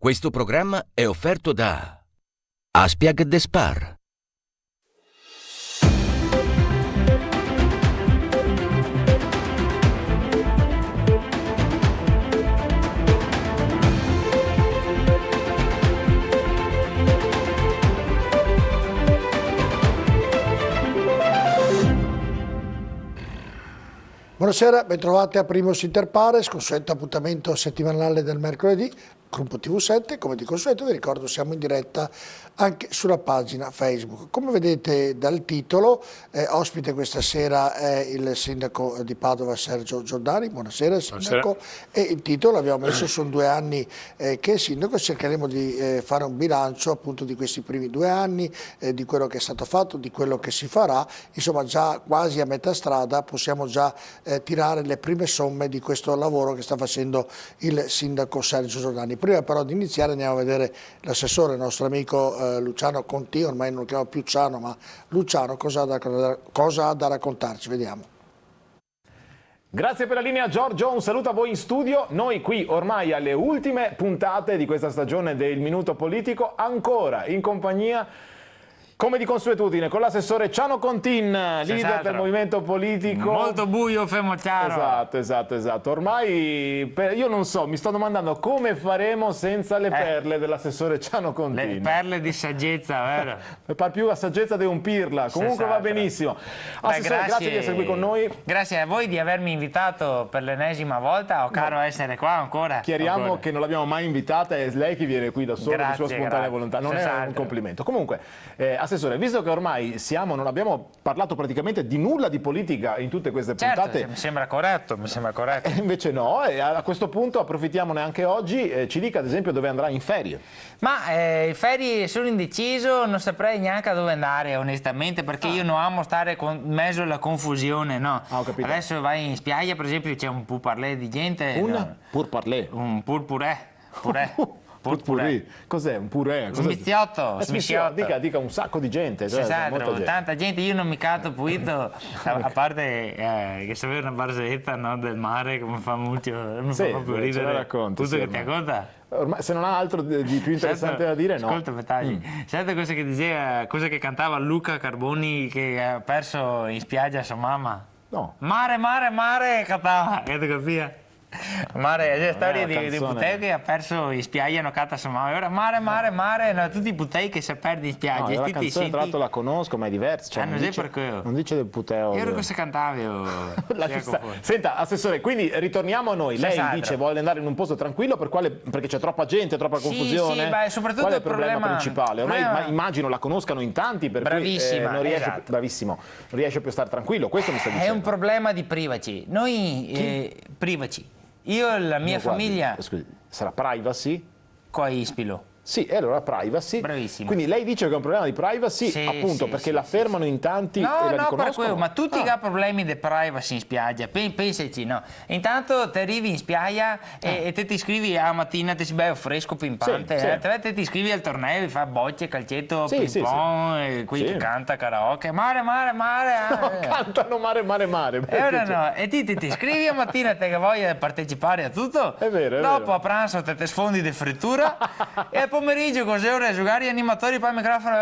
Questo programma è offerto da Aspiag de Spar. Buonasera, bentrovati a Primus Inter Pares, consueto appuntamento settimanale del mercoledì, Gruppo TV7, come di consueto vi ricordo siamo in diretta anche sulla pagina Facebook. Come vedete dal titolo, ospite questa sera è il sindaco di Padova Sergio Giordani. Buonasera sindaco. Buonasera. E il titolo abbiamo messo, sono 2 anni che è sindaco, cercheremo di fare un bilancio appunto di questi primi 2 anni, di quello che è stato fatto, di quello che si farà, insomma già quasi a metà strada possiamo già tirare le prime somme di questo lavoro che sta facendo il sindaco Sergio Giordani. Prima però di iniziare andiamo a vedere l'assessore, il nostro amico Luciano Conti, ormai non lo chiamo più Ciano ma Luciano, cosa ha da raccontarci, vediamo. Grazie per la linea Giorgio, un saluto a voi in studio. Noi qui ormai alle ultime puntate di questa stagione del Minuto Politico, ancora in compagnia, come di consuetudine, con l'assessore Ciano Contin, leader del movimento politico. Molto buio, fermo chiaro. Esatto. Ormai io non so, mi sto domandando come faremo senza le perle dell'assessore Ciano Contin. Le perle di saggezza, vero? Per più la saggezza di un pirla, comunque va benissimo. Assessore, grazie di essere qui con noi. Grazie a voi di avermi invitato per l'ennesima volta, ho caro essere qua ancora. Chiariamo che non l'abbiamo mai invitata, è lei che viene qui da solo, di sua spontanea volontà, non è un complimento. Comunque, assessore, visto che ormai non abbiamo parlato praticamente di nulla di politica in tutte queste puntate. Certo, mi sembra corretto. Invece no, e a questo punto approfittiamone anche oggi, ci dica ad esempio dove andrà in ferie. Ma in ferie sono indeciso, non saprei neanche a dove andare onestamente, perché io non amo stare in mezzo alla confusione, no? Ho capito. Adesso vai in spiaggia per esempio, c'è un pourparlers di gente. Un pourparlers? Un pourparlers. Purpurì. Cos'è un purè? Smiziotto. Dica un sacco di gente. Esatto, tanta gente, io non mi canto pulito, a parte che sapere una barzelletta, no, del mare che mi fa molto proprio ridere. Ce la racconti. Tutto che ti racconta? Ormai, se non ha altro di più interessante da dire, no. Ascolta, Senti cosa che diceva, cosa che cantava Luca Carboni che ha perso in spiaggia sua mamma? No. Mare, cantava, che ti capisci? Mare, è la storia di Putei che ha perso in spiaggia, non canta sua mamma. E ora mare, no, tutti i Putei che si perdono in spiaggia. No, la canzone tra l'altro la conosco, ma è diversa. Cioè, non dice del Puteo. Io ero cosa cantavi. Senta, assessore, quindi ritorniamo a noi. Lei dice vuole andare in un posto tranquillo, perché c'è troppa gente, troppa confusione. Sì, soprattutto qual è il problema principale? Ormai immagino la conoscano in tanti, per cui non riesce, bravissimo, non riesce più a stare tranquillo. Questo mi sta dicendo. È un problema di privacy. Noi privacy. Io e la mia famiglia. Scusi, sarà privacy? Qua Ispilo. Sì, e allora privacy. Bravissimo. Quindi lei dice che è un problema di privacy, appunto, perché la fermano in tanti e la riconoscono? No, per quello, ma tutti hanno problemi di privacy in spiaggia, pensaci, no. Intanto ti arrivi in spiaggia e te ti iscrivi a mattina, ti si beve fresco, pimpante, te ti iscrivi al torneo, fa bocce, calcetto, ping pong, e qui che canta karaoke, mare. Cantano mare. E ora no, e ti iscrivi a mattina, te che voglia partecipare a tutto. È vero. Dopo a pranzo te sfondi di frittura e al pomeriggio così ora a giocare gli animatori poi il microfono,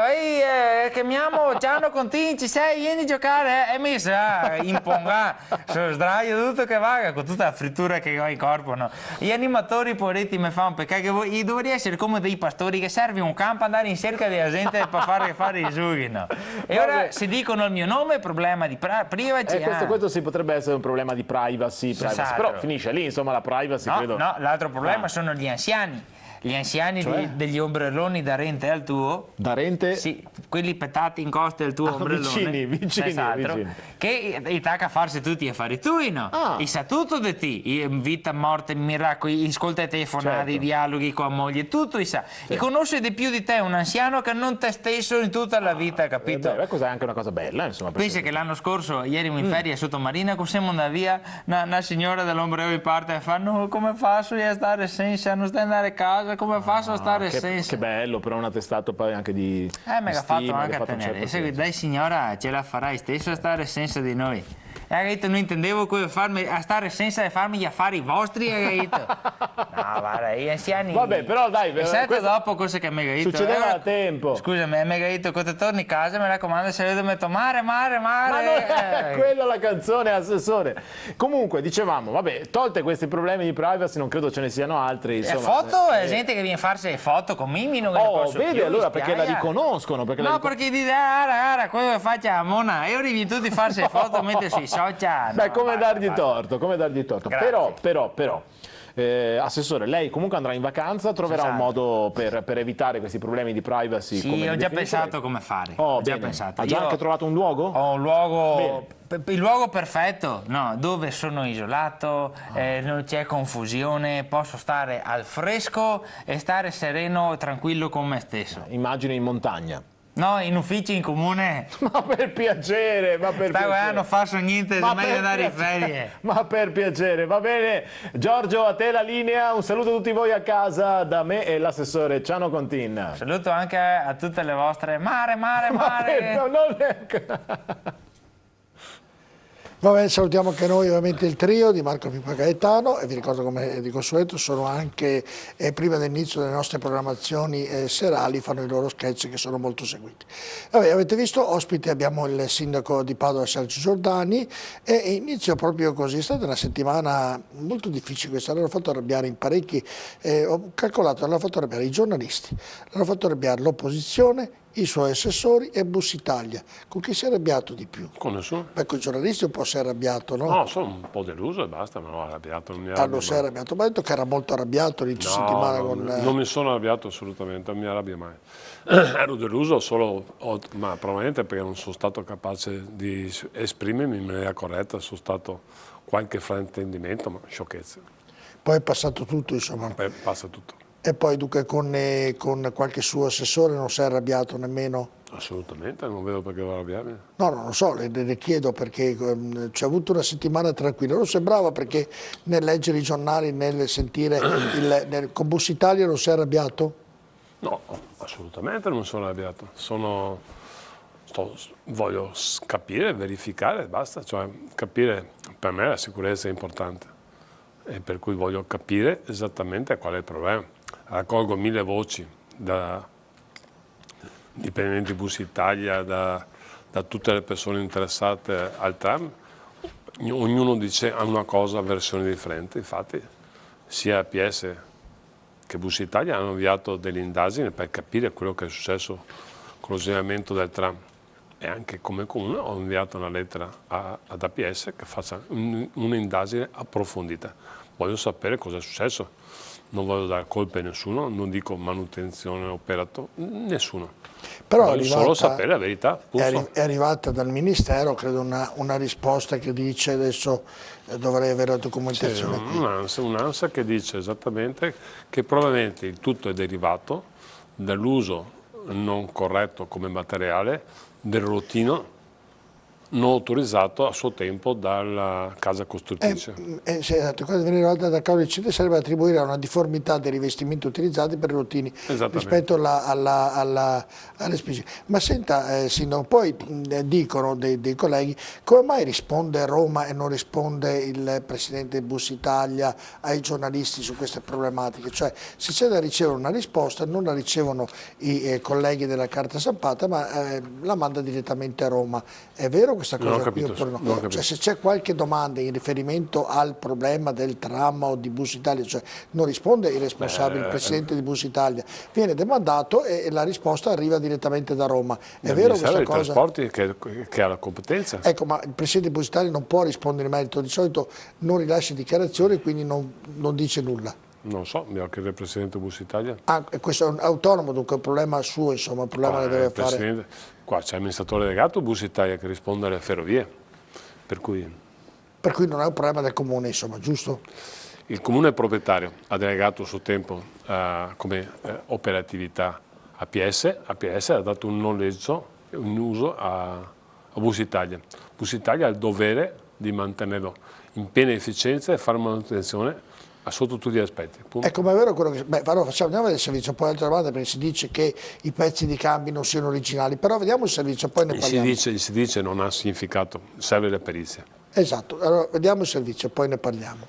chiamiamo Ciano Contin, ci sei, vieni a giocare, e mi sa impongà, sdraio tutto che vaga con tutta la frittura che ho in corpo, no? Gli animatori poveretti mi fanno perché voi dovrei essere come dei pastori che serve un campo andare in cerca della gente per fare i sughi, no? E ora se dicono il mio nome, problema di privacy. Questo sì potrebbe essere un problema di privacy. Però finisce lì, insomma, la privacy, credo. No, l'altro problema sono gli anziani. Gli anziani degli ombrelloni da rente al tuo. Da rente? Sì, quelli petati in costa del tuo ombrellone. Vicini. Che attacca a farsi tutti gli affari tuoi, no? E sa tutto di te, vita, morte, miracoli, ascolta i telefonati, i dialoghi con la moglie, tutto sa. E conosce di più di te un anziano che non te stesso in tutta la vita, capito? Cos'è anche una cosa bella, insomma. Pensa che l'anno scorso, ieri in ferie a Sottomarina, con siamo andati via, una signora dell'ombrello in parte e fa, no, come faccio a stare senza, non stai andare a casa? Come faccio a stare senza? Che bello, però un attestato poi anche di mi ha fatto anche a tenere. Dai signora, ce la farai stesso a stare senza di noi. E ha detto, non intendevo a stare senza farmi gli affari vostri, ha detto. No, guarda, gli anziani... Vabbè, però dai... E certo dopo cosa che mi ha detto... Succedeva a tempo. Scusami, mi ha detto, quando torni a casa, mi raccomando, se vedo, metto mare, mare, mare... Ma non è quella la canzone, assessore. Comunque, dicevamo, vabbè, tolte questi problemi di privacy, non credo ce ne siano altri. Insomma, foto, è gente che viene a farsi le foto con Mimmi, non vedi più, allora perché la riconoscono. Perché dice, guarda, quello che faccia a Mona, e ora devi tutti farsi le foto, mettere sui social. Beh, come dargli torto, come dargli torto. Però, assessore, lei comunque andrà in vacanza, troverà un modo per evitare questi problemi di privacy. Sì, ho già pensato come fare. Ho già pensato. Ha già anche trovato un luogo? Ho un luogo, il luogo perfetto, no, dove sono isolato, non c'è confusione, posso stare al fresco e stare sereno e tranquillo con me stesso. Immagino in montagna. No, in ufficio in comune. Ma per piacere, ma per piacere. Non faccio niente, è meglio andare in ferie. Ma per piacere, va bene. Giorgio, a te la linea, un saluto a tutti voi a casa da me e l'assessore Ciano Contin. Saluto anche a tutte le vostre mare. Va bene, salutiamo anche noi ovviamente il trio di Marco Pippo Gaetano e vi ricordo come di consueto sono anche prima dell'inizio delle nostre programmazioni serali, fanno i loro sketch che sono molto seguiti. Vabbè, avete visto, ospite abbiamo il sindaco di Padova Sergio Giordani e inizio proprio così, è stata una settimana molto difficile questa, l'hanno fatto arrabbiare in parecchi, ho calcolato, l'hanno fatto arrabbiare i giornalisti, l'hanno fatto arrabbiare l'opposizione, i suoi assessori e Bus Italia. Con chi si è arrabbiato di più? Con nessuno. Beh, con i giornalisti un po' si è arrabbiato, no? No, sono un po' deluso e basta, ma no, arrabbiato non mi arrabbio. Non si è arrabbiato, ma ha detto che era molto arrabbiato l'inizio settimana con... Non mi sono arrabbiato assolutamente, non mi arrabbio mai. Ero deluso solo, ma probabilmente perché non sono stato capace di esprimermi in maniera corretta, sono stato qualche fraintendimento, ma sciocchezze. Poi è passato tutto, insomma. Poi passa tutto. E poi dunque con qualche suo assessore non si è arrabbiato nemmeno? Assolutamente, non vedo perché devo arrabbiarmi. No, non lo so, le chiedo perché c'è avuto una settimana tranquilla. Non sembrava perché nel leggere i giornali, nel sentire con Bus Italia non si è arrabbiato? No, assolutamente non sono arrabbiato. Voglio capire, verificare, basta. Cioè, capire, per me la sicurezza è importante. E per cui voglio capire esattamente qual è il problema. Raccolgo 1000 voci da dipendenti Bus Italia, da tutte le persone interessate al tram, ognuno dice una cosa a versioni differenti. Infatti sia APS che Bus Italia hanno avviato delle indagini per capire quello che è successo con lo sviamento del tram e anche come comune ho inviato una lettera ad APS che faccia un'indagine approfondita. Voglio sapere cosa è successo, non voglio dare colpe a nessuno, non dico manutenzione, operato, nessuno. Però voglio solo sapere la verità. È arrivata dal Ministero, credo, una risposta che dice adesso dovrei avere la documentazione qui. Un'ansia che dice esattamente che probabilmente il tutto è derivato dall'uso non corretto come materiale del rottino non autorizzato a suo tempo dalla casa costruttrice. Esatto, quando viene rivolta da causa incidente sarebbe attribuire a una difformità dei rivestimenti utilizzati per i rottini rispetto alle specie. Ma senta, Sindaco, poi dicono dei colleghi, come mai risponde Roma e non risponde il Presidente di Bus Italia ai giornalisti su queste problematiche? Cioè, se c'è da ricevere una risposta, non la ricevono i colleghi della Carta Stampata, ma la manda direttamente a Roma. È vero questa cosa? Non ho capito, no? Cioè, se c'è qualche domanda in riferimento al problema del tram o di Bus Italia, cioè non risponde il responsabile, il Presidente di Bus Italia, viene demandato e la risposta arriva direttamente da Roma. È vero questa cosa? Trasporti che ha la competenza. Ecco, ma il Presidente di Bus Italia non può rispondere in merito, di solito non rilascia dichiarazioni e quindi non dice nulla. Non so, mi ho chiesto il Presidente Bus Italia. Questo è un autonomo, dunque è un problema suo, insomma, un problema che deve fare. Qua c'è l'amministratore delegato Bus Italia che risponde alle ferrovie, per cui non è un problema del Comune, insomma, giusto? Il Comune proprietario ha delegato il suo tempo come operatività APS ha dato un noleggio, un uso a Bus Italia. Bus Italia ha il dovere di mantenerlo in piena efficienza e fare manutenzione sotto tutti gli aspetti. Punto. Ecco, ma è vero quello che... allora andiamo del servizio, poi altre domande, perché si dice che i pezzi di cambi non siano originali, però vediamo il servizio, poi ne parliamo. Si dice non ha significato, serve la perizia. Esatto, allora vediamo il servizio, poi ne parliamo.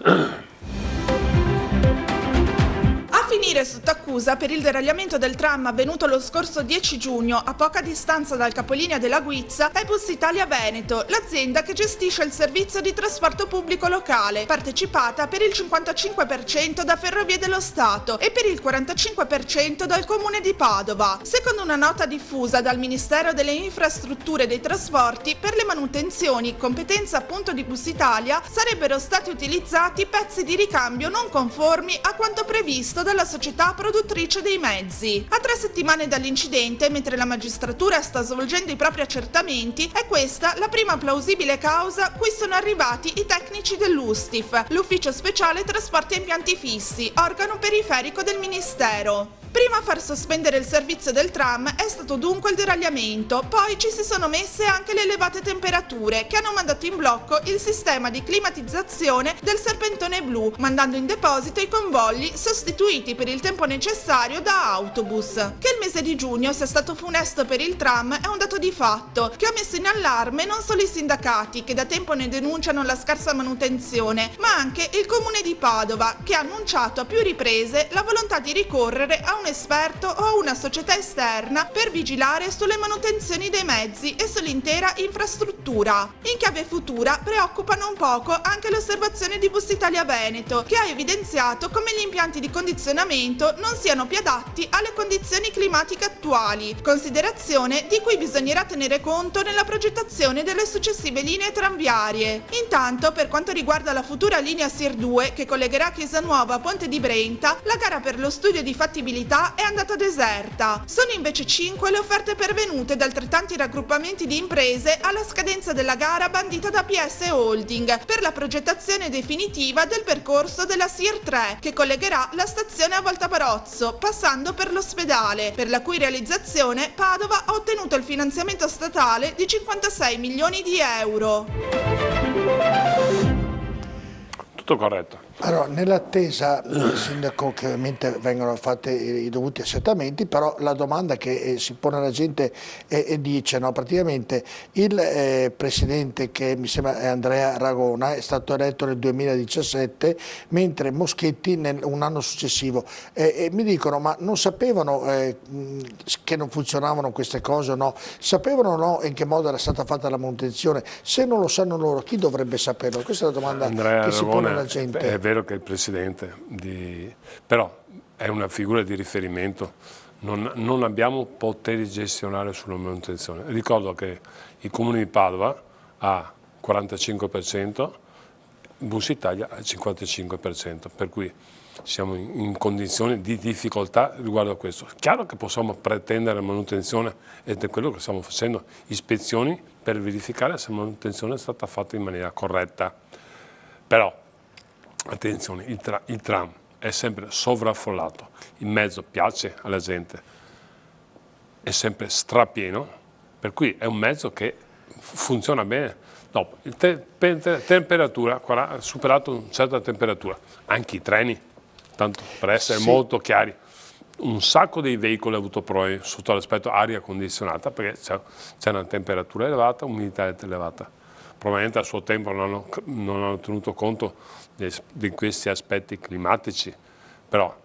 Finire sotto accusa per il deragliamento del tram avvenuto lo scorso 10 giugno a poca distanza dal capolinea della Guizza è Bus Italia Veneto, l'azienda che gestisce il servizio di trasporto pubblico locale, partecipata per il 55% da Ferrovie dello Stato e per il 45% dal Comune di Padova. Secondo una nota diffusa dal Ministero delle Infrastrutture e dei Trasporti, per le manutenzioni, competenza appunto di Bus Italia, sarebbero stati utilizzati pezzi di ricambio non conformi a quanto previsto dalla società produttrice dei mezzi. A 3 settimane dall'incidente, mentre la magistratura sta svolgendo i propri accertamenti, è questa la prima plausibile causa cui sono arrivati i tecnici dell'USTIF, l'Ufficio Speciale Trasporti e Impianti Fissi, organo periferico del Ministero. Prima a far sospendere il servizio del tram è stato dunque il deragliamento, poi ci si sono messe anche le elevate temperature che hanno mandato in blocco il sistema di climatizzazione del serpentone blu, mandando in deposito i convogli sostituiti per il tempo necessario da autobus. Che il mese di giugno sia stato funesto per il tram è un dato di fatto che ha messo in allarme non solo i sindacati che da tempo ne denunciano la scarsa manutenzione, ma anche il Comune di Padova che ha annunciato a più riprese la volontà di ricorrere a un esperto o a una società esterna per vigilare sulle manutenzioni dei mezzi e sull'intera infrastruttura. In chiave futura preoccupa non poco anche l'osservazione di Bus Italia Veneto, che ha evidenziato come gli impianti di condizionamento non siano più adatti alle condizioni climatiche attuali, considerazione di cui bisognerà tenere conto nella progettazione delle successive linee tranviarie. Intanto, per quanto riguarda la futura linea SIR 2 che collegherà Chiesa Nuova a Ponte di Brenta, la gara per lo studio di fattibilità è andata deserta. Sono invece 5 le offerte pervenute da altrettanti raggruppamenti di imprese alla scadenza della gara bandita da PS Holding per la progettazione definitiva del percorso della SIR 3 che collegherà la stazione a Voltabarozzo passando per l'ospedale, per la cui realizzazione Padova ha ottenuto il finanziamento statale di 56 milioni di euro. Tutto corretto. Allora, nell'attesa del sindaco che ovviamente vengono fatti i dovuti accertamenti, però la domanda che si pone alla gente dice, no, praticamente il presidente che mi sembra è Andrea Ragona è stato eletto nel 2017, mentre Moschetti un anno successivo. Mi dicono, ma non sapevano che non funzionavano queste cose o no? Sapevano o no in che modo era stata fatta la manutenzione? Se non lo sanno loro, chi dovrebbe saperlo? Questa è la domanda Andrea che si Ragona pone alla gente. È vero che è il presidente, però è una figura di riferimento, non abbiamo poteri gestionali sulla manutenzione. Ricordo che il Comune di Padova ha 45%, Bus Italia ha 55%, per cui siamo in condizioni di difficoltà riguardo a questo. Chiaro che possiamo pretendere manutenzione ed è quello che stiamo facendo, ispezioni per verificare se la manutenzione è stata fatta in maniera corretta. Però attenzione, il tram è sempre sovraffollato, il mezzo piace alla gente, è sempre strapieno, per cui è un mezzo che funziona bene. Dopo, temperatura, ha superato una certa temperatura, anche i treni, tanto per essere molto chiari, un sacco di veicoli ha avuto problemi sotto l'aspetto aria condizionata perché c'è una temperatura elevata, umidità elevata. Probabilmente a suo tempo non hanno tenuto conto di questi aspetti climatici, però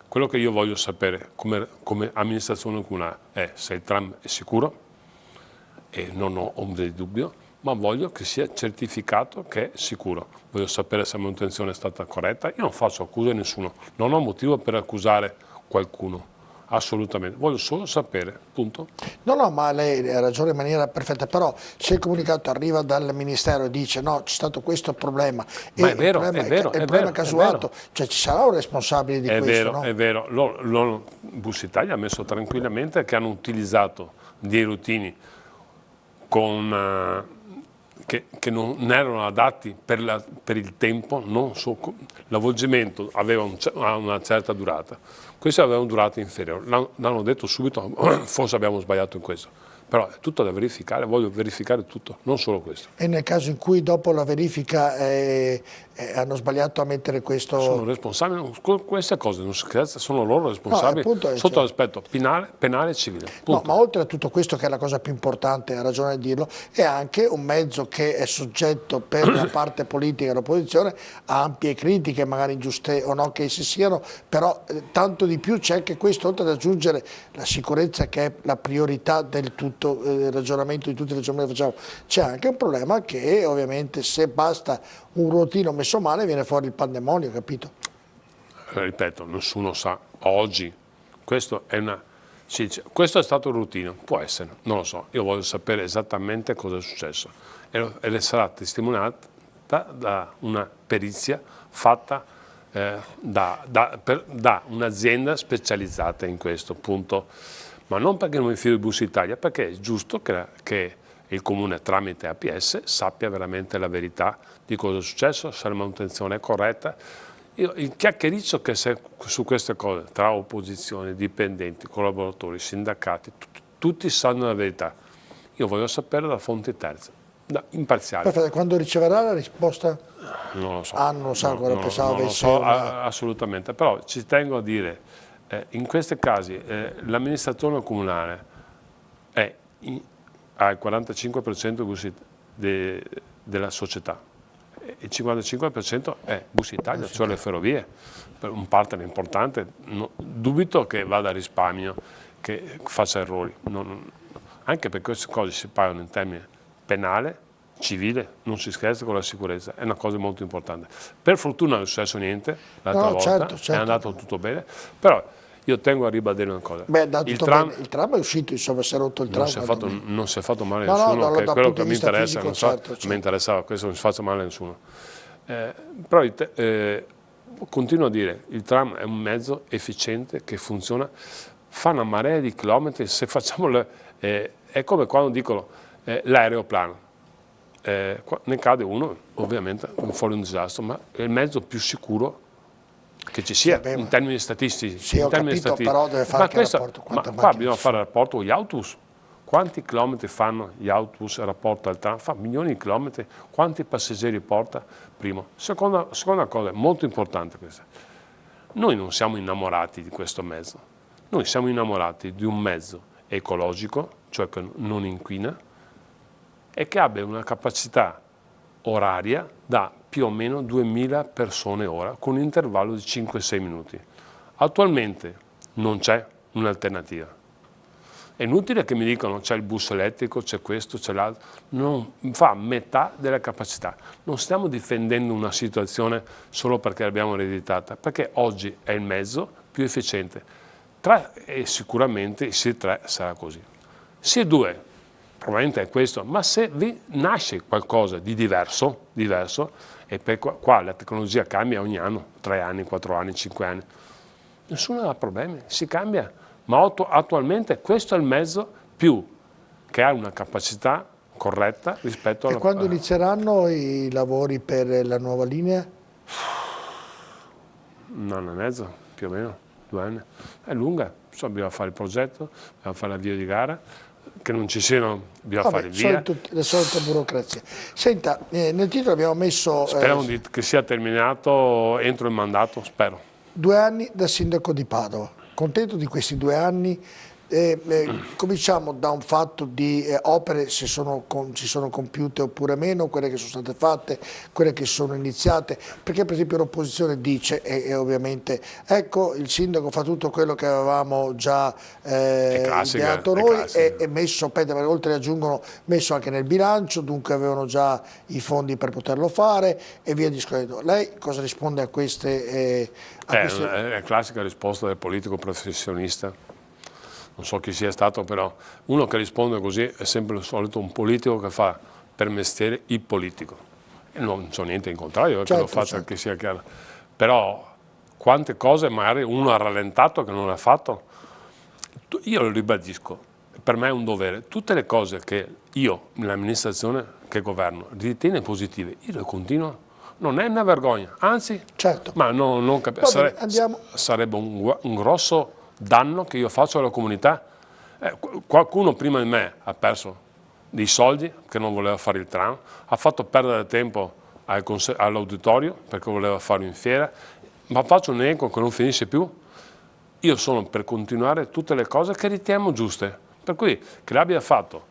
quello che io voglio sapere come amministrazione comunale è se il tram è sicuro, e non ho ombra di dubbio, ma voglio che sia certificato che è sicuro. Voglio sapere se la manutenzione è stata corretta. Io non faccio accuse a nessuno, non ho motivo per accusare qualcuno. Assolutamente, voglio solo sapere, punto. No, ma lei ha ragione in maniera perfetta, però se il comunicato arriva dal Ministero e dice no, c'è stato questo problema, ma e è vero, il problema è casuato, cioè ci sarà un responsabile di questo, vero, no? È vero, Bus Italia ha messo tranquillamente che hanno utilizzato dei routini che non erano adatti per il tempo, l'avvolgimento aveva una certa durata, questi avevano durata inferiore, l'hanno detto subito, forse abbiamo sbagliato in questo, però è tutto da verificare, voglio verificare tutto, non solo questo. E nel caso in cui dopo la verifica hanno sbagliato a mettere questo... Sono responsabili, queste cose non si scherza, sono loro responsabili appunto, sotto l'aspetto penale e civile. No, ma oltre a tutto questo, che è la cosa più importante, ha ragione di dirlo, è anche un mezzo che è soggetto per la parte politica e l'opposizione a ampie critiche, magari giuste o no che essi siano, però tanto di più c'è che questo, oltre ad aggiungere la sicurezza che è la priorità del tutto, il ragionamento di tutti i ragionamenti che facciamo, c'è anche un problema che ovviamente se basta un ruotino messo male viene fuori il pandemonio, capito? Ripeto, nessuno sa oggi, questo è stato il routine, può essere, non lo so, io voglio sapere esattamente cosa è successo e sarà testimoniata da una perizia fatta da un'azienda specializzata in questo punto, ma non perché non mi fido di Bussi Italia, perché è giusto che il Comune tramite APS sappia veramente la verità di cosa è successo, se la manutenzione è corretta. Il chiacchiericcio che c'è su queste cose tra opposizione, dipendenti, collaboratori, sindacati, tutti sanno la verità. Io voglio sapere da fonti terze, imparziali. Perfetto, quando riceverà la risposta? Non lo so. Non lo so, ancora pensavo non lo so assolutamente, però ci tengo a dire, in questi casi l'amministratore comunale ha il 45% della società, il 55% è Bussi Italia, cioè le ferrovie, un partner importante. Dubito che vada a risparmio, che faccia errori, anche perché queste cose si pagano in termini penale, civile, non si scherza con la sicurezza, è una cosa molto importante. Per fortuna non è successo niente l'altra volta, certo. È andato tutto bene, però io tengo a ribadire una cosa. Beh, il tram è uscito, insomma, si è rotto il tram. Non si è fatto male a nessuno, che è quello che mi interessa, fisico, non so, certo. mi interessava, questo non si faccia male a nessuno. Però continuo a dire, il tram è un mezzo efficiente che funziona, fa una marea di chilometri, se facciamo è come quando dicono l'aeroplano, ne cade uno, ovviamente fuori un disastro, ma è il mezzo più sicuro che ci sia, in termini statistici. Sì, ho capito, però deve fare anche il rapporto. Ma qua bisogna fare il rapporto con gli autobus. Quanti chilometri fanno gli autobus in rapporto al tram? Fa milioni di chilometri. Quanti passeggeri porta? Primo. Seconda cosa, molto importante questa. Noi non siamo innamorati di questo mezzo. Noi siamo innamorati di un mezzo ecologico, cioè che non inquina, e che abbia una capacità oraria da più o meno 2000 persone ora, con un intervallo di 5-6 minuti. Attualmente non c'è un'alternativa. È inutile che mi dicano c'è il bus elettrico, c'è questo, c'è l'altro, non fa metà della capacità. Non stiamo difendendo una situazione solo perché l'abbiamo ereditata, perché oggi è il mezzo più efficiente. E sicuramente il SIR3 sarà così. SIR2 probabilmente è questo, ma se nasce qualcosa di diverso, e per qua la tecnologia cambia ogni anno, 3 anni, 4 anni, 5 anni, nessuno ha problemi, si cambia. Ma attualmente questo è il mezzo più che ha una capacità corretta rispetto alla... E quando inizieranno i lavori per la nuova linea? Un anno e mezzo, più o meno, 2 anni. È lunga, bisogna fare il progetto, bisogna fare l'avvio di gara, che non ci siano, bisogna fare via. Le solite burocrazie. Senta, nel titolo abbiamo messo... Speriamo che sia terminato entro il mandato, spero. 2 anni da sindaco di Padova. Contento di questi 2 anni? Cominciamo da un fatto di opere, se si sono compiute oppure meno, quelle che sono state fatte, quelle che sono iniziate, perché per esempio l'opposizione dice, e ovviamente ecco il sindaco fa tutto quello che avevamo già ideato noi e messo, oltre aggiungono, messo anche nel bilancio, dunque avevano già i fondi per poterlo fare e via discorrendo. Lei cosa risponde a queste... È la classica risposta del politico professionista. Non so chi sia stato, però uno che risponde così è sempre il solito un politico che fa per mestiere il politico. E non c'ho niente in contrario, che lo faccia, che sia chiaro. Però quante cose magari uno ha rallentato che non ha fatto. Io lo ribadisco, per me è un dovere. Tutte le cose che io, l'amministrazione che governo, ritiene positive, io le continuo. Non è una vergogna, anzi, ma non capisco. Sarebbe un grosso danno che io faccio alla comunità Qualcuno prima di me ha perso dei soldi che non voleva fare il tram, ha fatto perdere tempo all'auditorio perché voleva farlo in fiera, ma faccio un elenco che non finisce più. Io sono per continuare tutte le cose che riteniamo giuste, per cui che l'abbia fatto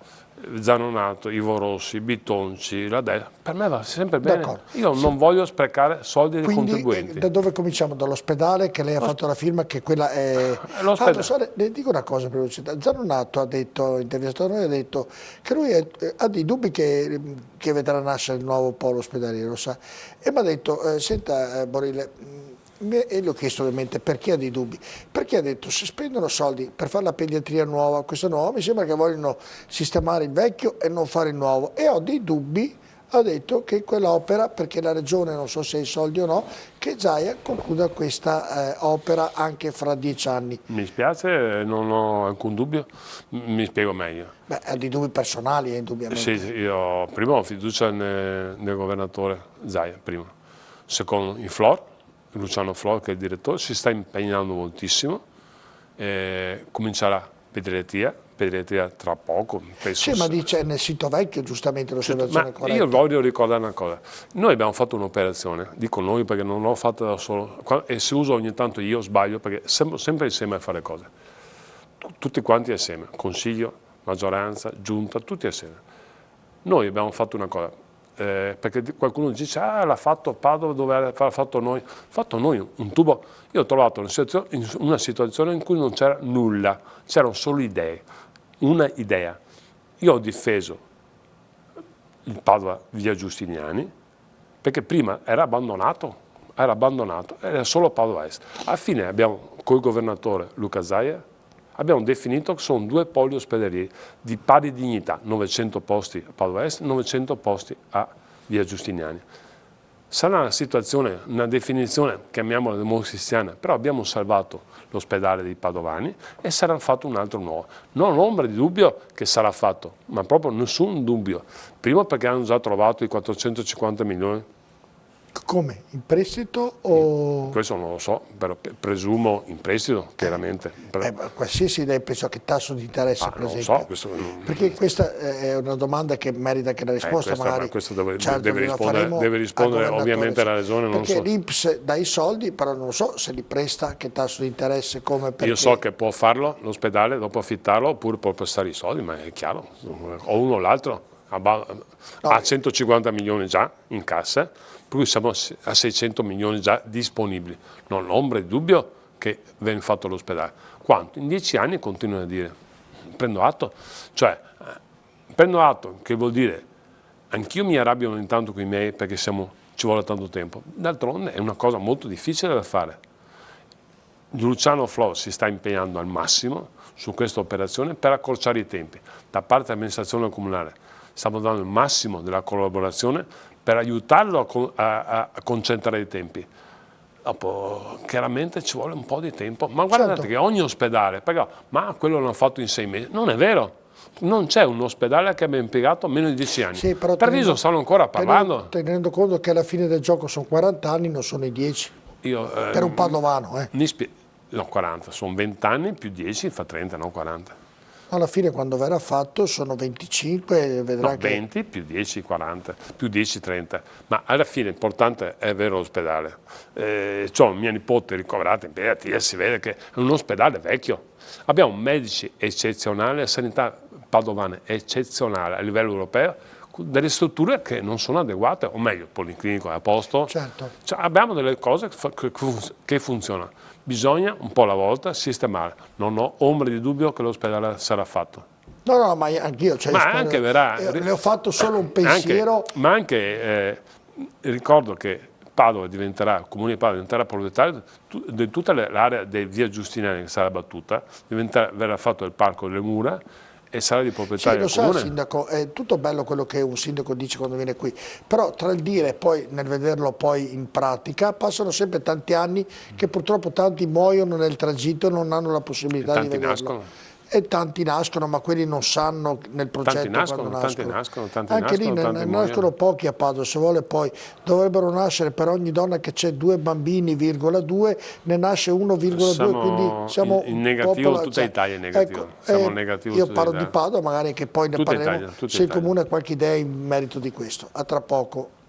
Zanonato, Ivo Rossi, Bitonci, la destra, per me va sempre bene. Io non voglio sprecare soldi dei contribuenti. Da dove cominciamo? Dall'ospedale, che lei ha fatto la firma, che quella è... L'ospedale. Le dico una cosa per velocità. Zanonato ha detto, intervistato noi, ha detto che lui ha dei dubbi che vedrà nascere il nuovo polo ospedaliero, sa? E mi ha detto, senta Borile, e gli ho chiesto ovviamente perché ha dei dubbi, perché ha detto se spendono soldi per fare la pediatria nuova, questo nuovo, mi sembra che vogliono sistemare il vecchio e non fare il nuovo, e ho dei dubbi, ha detto, che quell'opera, perché la regione non so se ha i soldi o no, che Zaia concluda questa opera anche fra 10 anni. Mi spiace, non ho alcun dubbio, mi spiego meglio. Beh, ha dei dubbi personali indubbiamente. Sì, io prima ho fiducia nel governatore Zaia, primo. Secondo in Flor, Luciano Flor, che è il direttore, si sta impegnando moltissimo, comincerà pediatria tra poco. Sì, ma dice nel sito vecchio, giustamente, l'osservazione corretta. Io voglio ricordare una cosa, noi abbiamo fatto un'operazione, dico noi perché non l'ho fatta da solo, e se uso ogni tanto io sbaglio, perché siamo sempre insieme a fare cose, tutti quanti assieme, consiglio, maggioranza, giunta, tutti assieme. Noi abbiamo fatto una cosa, perché qualcuno dice l'ha fatto Padova, dove l'ha fatto noi. Fatto noi un tubo. Io ho trovato una situazione in cui non c'era nulla, c'erano solo idee, una idea. Io ho difeso il Padova via Giustiniani perché prima era abbandonato, era solo Padova Est. Alla fine abbiamo col governatore Luca Zaia abbiamo definito che sono 2 poli ospedalieri di pari dignità, 900 posti a Padova Est, 900 posti a via Giustiniani. Sarà una situazione, una definizione, chiamiamola democristiana, però abbiamo salvato l'ospedale dei Padovani e sarà fatto un altro nuovo. Non ombra di dubbio che sarà fatto, ma proprio nessun dubbio. Primo perché hanno già trovato i 450 milioni. Come? In prestito o... Questo non lo so, però presumo in prestito, chiaramente. Qualsiasi lei penso che tasso di interesse, per esempio. Non so, perché questa è una domanda che merita anche la risposta, magari. Questo deve rispondere ovviamente la Regione. Perché l'Inps dà i soldi, però non so se li presta, che tasso di interesse, come... Perché... Io so che può farlo l'ospedale, dopo affittarlo, oppure può prestare i soldi, ma è chiaro, o uno o l'altro. Ha 150 milioni già in cassa, per cui siamo a 600 milioni già disponibili. Non ombra di dubbio che viene fatto l'ospedale. Quanto? In 10 anni continuo a dire, prendo atto, che vuol dire, anch'io mi arrabbio ogni tanto con i miei perché ci vuole tanto tempo. D'altronde è una cosa molto difficile da fare. Luciano Flor si sta impegnando al massimo su questa operazione per accorciare i tempi. Da parte dell'amministrazione comunale stiamo dando il massimo della collaborazione per aiutarlo a concentrare i tempi. Dopo, chiaramente ci vuole un po' di tempo, ma guardate che ogni ospedale, ma quello l'hanno fatto in 6 mesi, non è vero. Non c'è un ospedale che abbia impiegato meno di 10 anni. Sì, però Treviso stanno ancora parlando. Tenendo conto che alla fine del gioco sono 40 anni, non sono i 10. Per un padovano. No, 40, sono 20 anni più 10, fa 30, non 40. Alla fine quando verrà fatto sono 25, vedrà che... 20 più 10, 40, più 10, 30. Ma alla fine l'importante è avere l'ospedale. C'ho mia nipote ricoverata in pediatria, si vede che è un ospedale vecchio. Abbiamo medici eccezionali, la sanità padovana è eccezionale a livello europeo, delle strutture che non sono adeguate, o meglio, il policlinico è a posto. Certo. Abbiamo delle cose che funzionano. Bisogna un po' alla volta sistemare. Non ho ombra di dubbio che l'ospedale sarà fatto. No, ma anch'io. Le ho fatto solo un pensiero. Ricordo che Padova diventerà, il comune di Padova diventerà proprietario di tutta l'area di via Giustiniani che sarà battuta, verrà fatto il parco delle mura e sarà di proprietà del comune. Sì, lo sa, sindaco, è tutto bello quello che un sindaco dice quando viene qui, però tra il dire e poi nel vederlo poi in pratica passano sempre tanti anni che purtroppo tanti muoiono nel tragitto e non hanno la possibilità di vederlo. Nascono. E tanti nascono, ma quelli non sanno nel progetto quando nascono. Anche lì ne nascono pochi a Padova, se vuole poi dovrebbero nascere per ogni donna che c'è 2 bambini, 2, ne nasce 1,2, quindi siamo in negativo, tutta Italia è negativo. Siamo negativo io parlo di Padova, magari che poi ne parleremo se il Comune ha qualche idea in merito di questo. A tra poco.